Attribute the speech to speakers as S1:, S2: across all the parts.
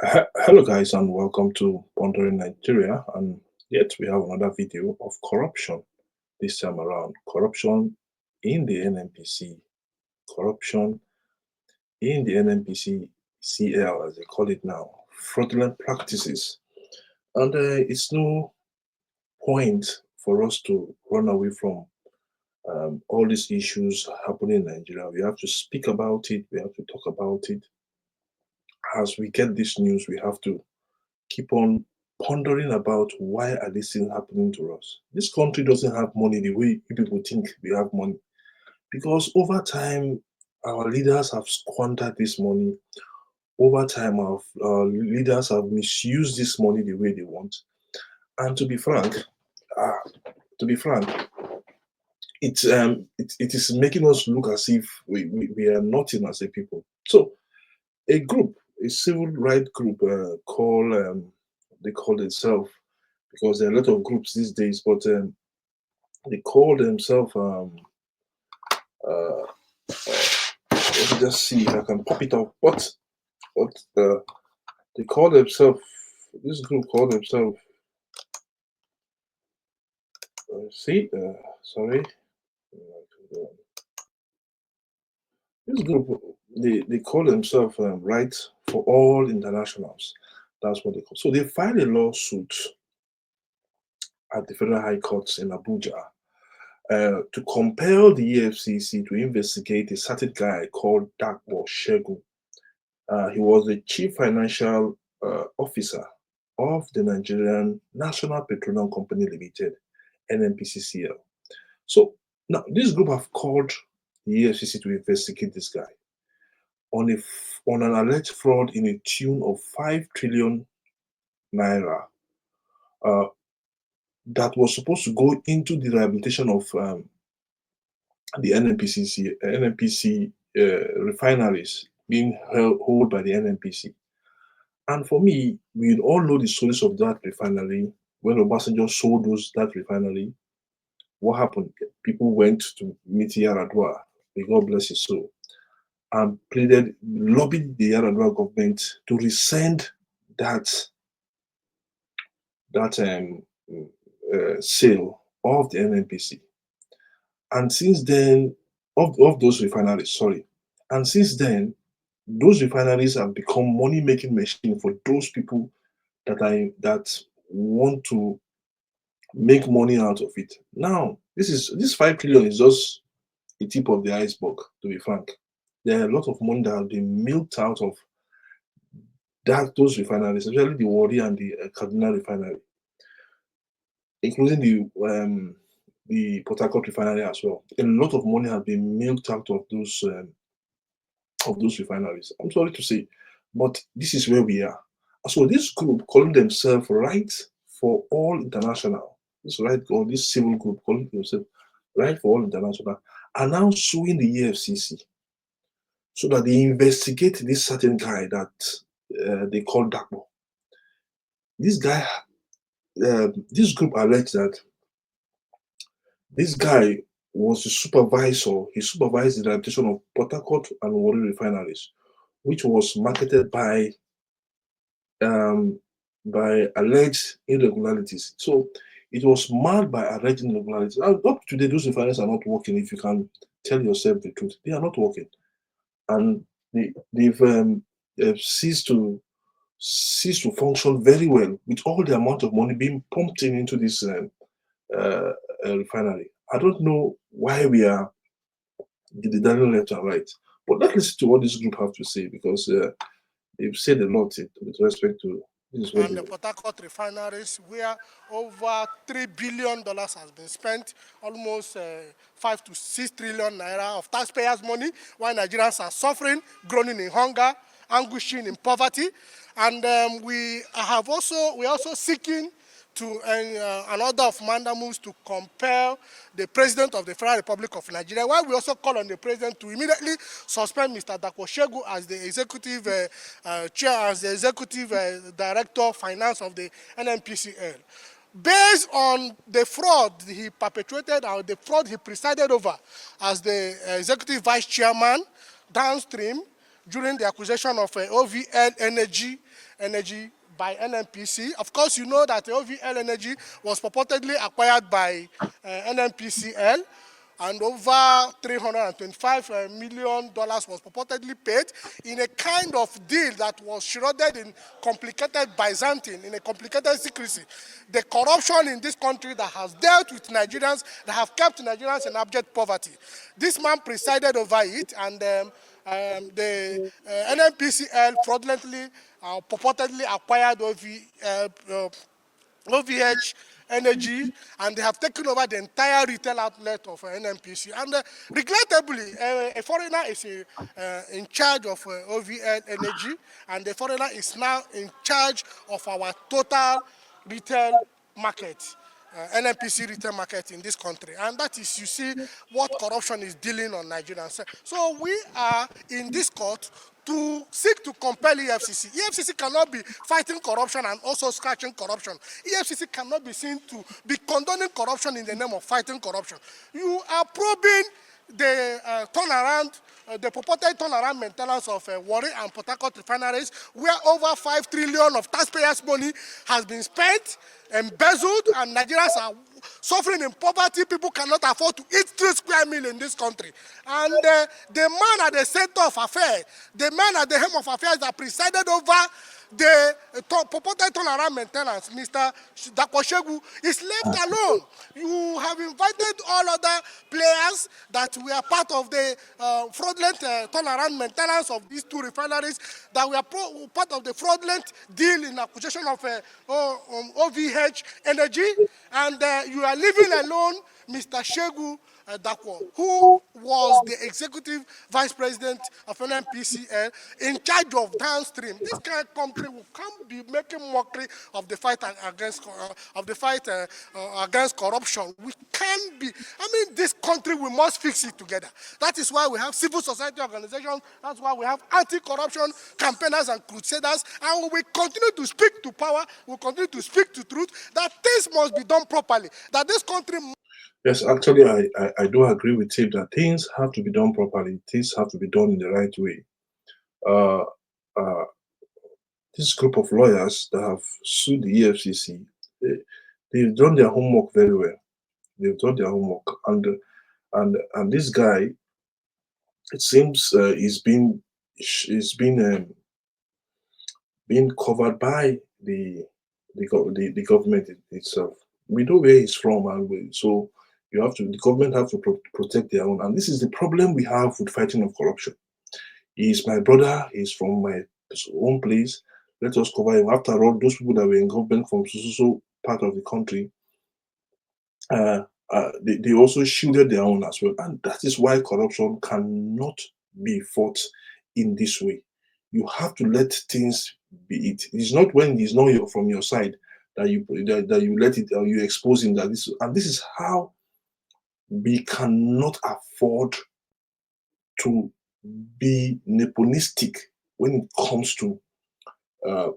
S1: Hello, guys, and welcome to Pondering Nigeria. And yet, we have another video of corruption this time around. Corruption in the NNPC, corruption in the NNPCL, as they call it now, fraudulent practices. And it's no point for us to run away from all these issues happening in Nigeria. We have to speak about it, we have to talk about it. As we get this news, we have to keep on pondering about why are these things happening to us. This country doesn't have money the way people think we have money because over time our leaders have squandered this money. Over time our leaders have misused this money the way they want. And uh, to be frank, it is making us look as if we are nothing as a people. So a group, a civil rights group called they call themselves because there are a lot of groups these days, but they call themselves. Uh, Let me just see if I can pop it up. What they call themselves? This group call themselves. See, sorry. This group they call themselves Right for All Internationals. That's what they call. So they filed a lawsuit at the Federal High Courts in Abuja to compel the EFCC to investigate a certain guy called Dapo Segun. He was the chief financial officer of the Nigerian National Petroleum Company Limited, NNPCL. So now this group have called the EFCC to investigate this guy on an alleged fraud in a tune of 5 trillion naira uh, that was supposed to go into the rehabilitation of the NNPC refineries being held by the NNPC. And for me, we all know the stories of that refinery. When Obasanjo sold that refinery, what happened? People went to meet Yaradua, may God bless his soul, and lobbied the Yaradua government to rescind that sale of the NNPC. And since then, of those refineries, sorry. And since then, those refineries have become money-making machine for those people that want to make money out of it. Now, this 5 trillion is just the tip of the iceberg, to be frank. There are a lot of money that have been milked out of those refineries, especially the Wari and the Kaduna refinery, including the Port Harcourt refinery as well. A lot of money has been milked out of those refineries. I'm sorry to say, but this is where we are. So this group calling themselves Right for All International, this right or this civil group calling themselves Right for All International, are now suing the EFCC so that they investigate this certain guy that they call Dapo. This guy, this group alleged that this guy was the supervisor. He supervised the rehabilitation of Port Harcourt and Warri refineries, which was marketed um, by alleged irregularities. So it was marked by alleged irregularities. And up to today, those refineries are not working. If you can tell yourself the truth, they are not working, and they've ceased to function very well with all the amount of money being pumped into this uh, refinery. I don't know why we are dividing left and right, but let's listen to what this group have to say because they've said a lot with respect to this is what
S2: and
S1: they
S2: the Port Harcourt refineries, where over $3 billion has been spent, almost 5 to 6 trillion naira of taxpayers' money, while Nigerians are suffering, groaning in hunger, anguishing in poverty, and we are also seeking to an order of mandamus to compel the President of the Federal Republic of Nigeria, while we also call on the President to immediately suspend Mr. Dapo Segun as the executive chair, as the executive director of finance of the NNPCL. Based on the fraud he perpetrated or the fraud he presided over as the executive vice chairman downstream during the acquisition of OVL Energy Energy by NNPC. Of course, you know that OVL Energy was purportedly acquired by NNPCL, and over $325 million was purportedly paid in a kind of deal that was shrouded in complicated Byzantine, in a complicated secrecy. The corruption in this country that has dealt with Nigerians, that have kept Nigerians in abject poverty. This man presided over it, and the NNPCL fraudulently, purportedly acquired OVH Energy, and they have taken over the entire retail outlet of NNPC. And regrettably, a foreigner is in charge of OVL Energy, and the foreigner is now in charge of our total retail market. NNPC retail market in this country. And that is, you see, what corruption is dealing on Nigerians. So we are in this court to seek to compel EFCC. EFCC cannot be fighting corruption and also scratching corruption. EFCC cannot be seen to be condoning corruption in the name of fighting corruption. You are probing the turnaround, the purported turnaround maintenance of Warri and Port Harcourt refineries, where over 5 trillion of taxpayers' money has been spent, embezzled, and Nigerians are suffering in poverty. People cannot afford to eat 3 square meals in this country. And the man at the center of affairs, the man at the helm of affairs that presided over the purported turnaround maintenance, Mr. Dapo, is left alone. You have invited all other players that were part of the fraudulent turnaround maintenance of these 2 refineries, that were part of the fraudulent deal in acquisition of OVH Energy, and you are leaving alone Mr. Segun Dapo, who was the executive vice president of NNPCL in charge of downstream. This kind of country will can't be making mockery of the fight against corruption. We can't be. I mean, this country, we must fix it together. That is why we have civil society organizations. That's why we have anti-corruption campaigners and crusaders. And we will continue to speak to power. We will continue to speak to truth. That things must be done properly. That this country.
S1: Yes, actually, I do agree with him that things have to be done properly. Things have to be done in the right way. Uh, uh, this group of lawyers that have sued the EFCC, they've done their homework very well. They've done their homework, and this guy, it seems, he's been covered by the government itself. We know where he's from, and so the government have to protect their own. And this is the problem we have with fighting of corruption. He's my brother. He's from my own place. Let us cover him. After all, those people that were in government from so part of the country, they also shielded their own as well. And that is why corruption cannot be fought in this way. You have to let things be it. It's not when he's not from your side that you let it, or you expose him. This is how we cannot afford to be nepotistic when it comes to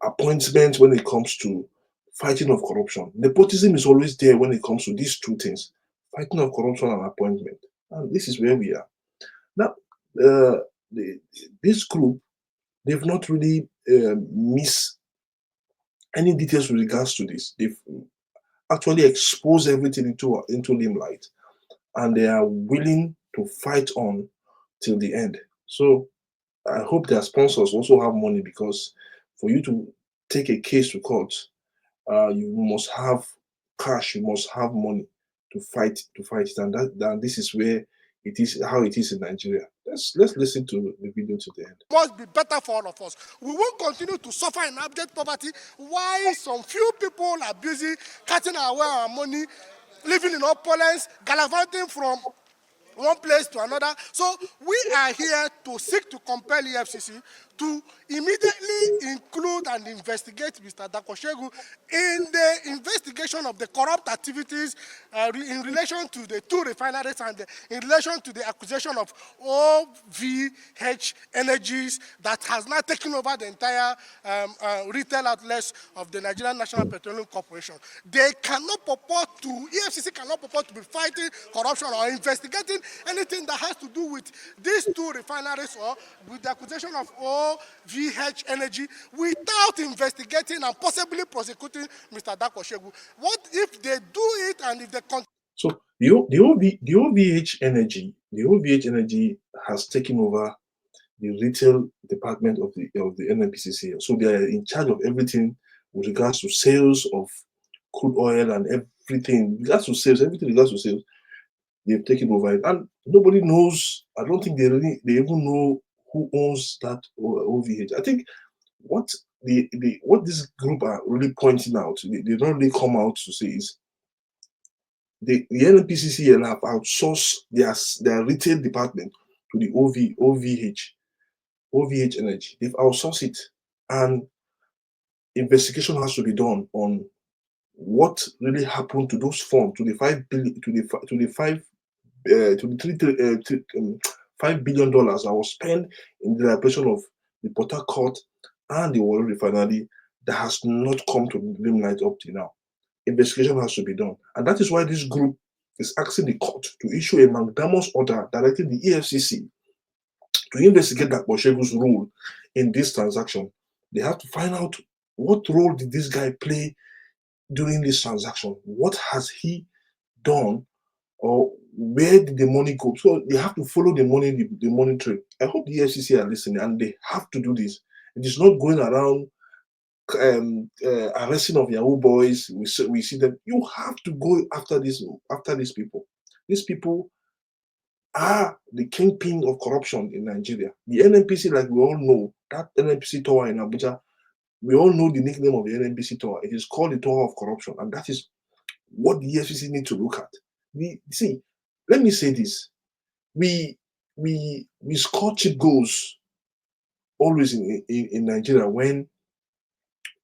S1: appointments, when it comes to fighting of corruption. Nepotism is always there when it comes to these 2 things: fighting of corruption and appointment. And this is where we are now. This group, they've not really missed any details with regards to this. They've actually exposed everything into limelight, and they are willing to fight on till the end. So I hope their sponsors also have money, because for you to take a case to court, you must have cash, you must have money to fight it. And this is where it is, how it is in Nigeria. Let's listen to the video to the end.
S2: It must be better for all of us. We won't continue to suffer in abject poverty while some few people are busy cutting away our money, living in opulence, gallivanting from one place to another. So we are here to seek to compel EFCC to immediately include and investigate Mr. Dapo in the investigation of the corrupt activities in relation to the 2 refineries and in relation to the acquisition of OVH Energies that has now taken over the entire retail outlets of the Nigerian National Petroleum Corporation. They cannot purport to, EFCC cannot purport to be fighting corruption or investigating anything that has to do with these two refineries or with the acquisition of OVH Energy without investigating and possibly prosecuting Mr. Dapo? What if they do it and if they continue?
S1: So the OVH Energy has taken over the retail department of the NNPCL. So they are in charge of everything with regards to sales of crude oil and everything. Regards to sales, everything regards to sales, they've taken over it. And nobody knows, I don't think they even know who owns that OVH. I think what what this group are really pointing out, they don't really come out to say is the NNPCL have outsourced their retail department to the OVH Energy. They've outsourced it, and investigation has to be done on what really happened to those funds, to the 5 billion, to the five, to the $5 billion that was spent in the operation of the Port Harcourt and the Warri refinery that has not come to the limelight up to now. Investigation has to be done, and that is why this group is asking the court to issue a mandamus order directing the EFCC to investigate that Oshegu's role in this transaction. They have to find out what role did this guy play during this transaction. What has he done, or where did the money go? So they have to follow the money trail. I hope the EFCC are listening, and they have to do this. It is not going around arresting of Yahoo boys. We see them. You have to go after these people. These people are the kingpin of corruption in Nigeria. The NNPC, like we all know, that NNPC tower in Abuja, we all know the nickname of the NNPC tower. It is called the Tower of Corruption, and that is what the EFCC need to look at. See, let me say this: we score cheap goals always in Nigeria when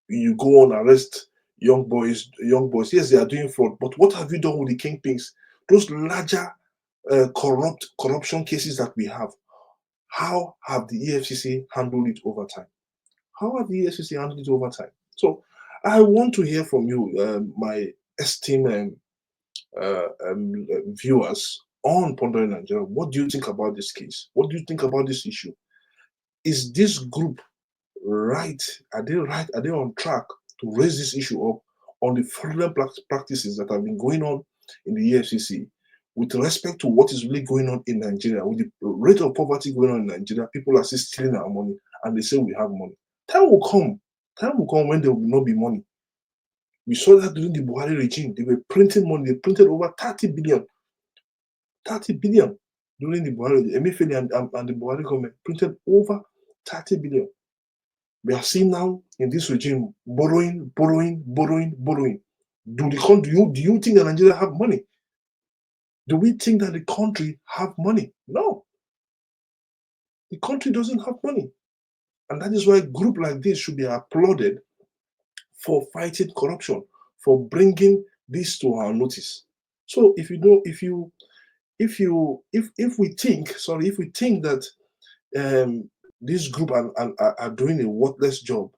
S1: you go on arrest young boys. Yes, they are doing fraud, but what have you done with the kingpins? Those larger corruption cases that we have. How have the EFCC handled it over time? How have the EFCC handled it over time? So I want to hear from you, my esteemed viewers on Pondering Nigeria. What do you think about this case? What do you think about this issue? Is this group right? Are they right? Are they on track to raise this issue up on the fraudulent practices that have been going on in the EFCC with respect to what is really going on in Nigeria? With the rate of poverty going on in Nigeria, people are still stealing our money and they say we have money. Time will come. Time will come when there will not be money. We saw that during the Buhari regime. They were printing money. They printed over 30 billion. 30 billion during the Buhari. Emefiele and the Buhari government printed over 30 billion. We are seeing now in this regime borrowing. Do you think that Nigeria have money? Do we think that the country have money? No. The country doesn't have money. And that is why a group like this should be applauded for fighting corruption, for bringing this to our notice. So if we think that this group are doing a worthless job,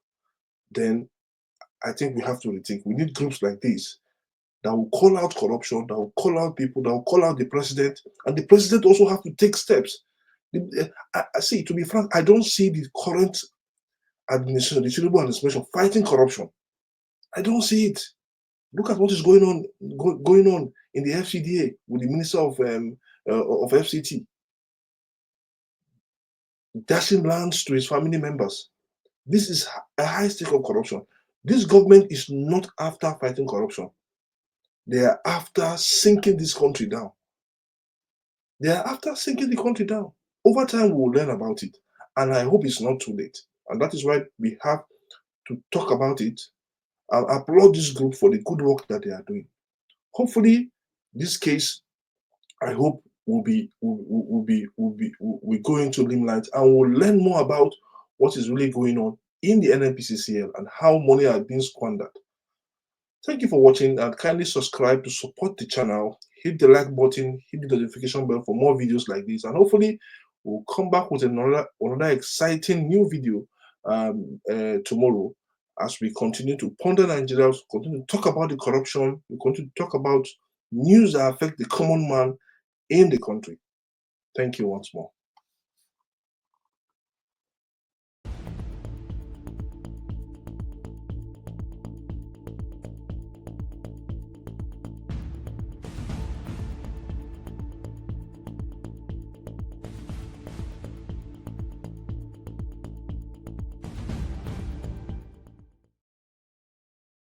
S1: then I think we have to rethink. We need groups like this that will call out corruption, that will call out people, that will call out the president, and the president also have to take steps. I see, to be frank, I don't see the current administration, the Tinubu administration, fighting corruption. I don't see it. Look at what is going on in the FCDA with the minister of FCT, dashing lands to his family members. This is a high stake of corruption. This government is not after fighting corruption. They are after sinking this country down. They are after sinking the country down. Over time, we will learn about it. And I hope it's not too late. And that is why we have to talk about it and applaud this group for the good work that they are doing. Hopefully, this case, I hope, will go into limelight and we'll learn more about what is really going on in the NNPCL and how money are being squandered. Thank you for watching, and kindly subscribe to support the channel. Hit the like button, hit the notification bell for more videos like this, and hopefully we'll come back with another exciting new video tomorrow as we continue to ponder Nigeria, continue to talk about the corruption, we continue to talk about news that affect the common man in the country. Thank you once more.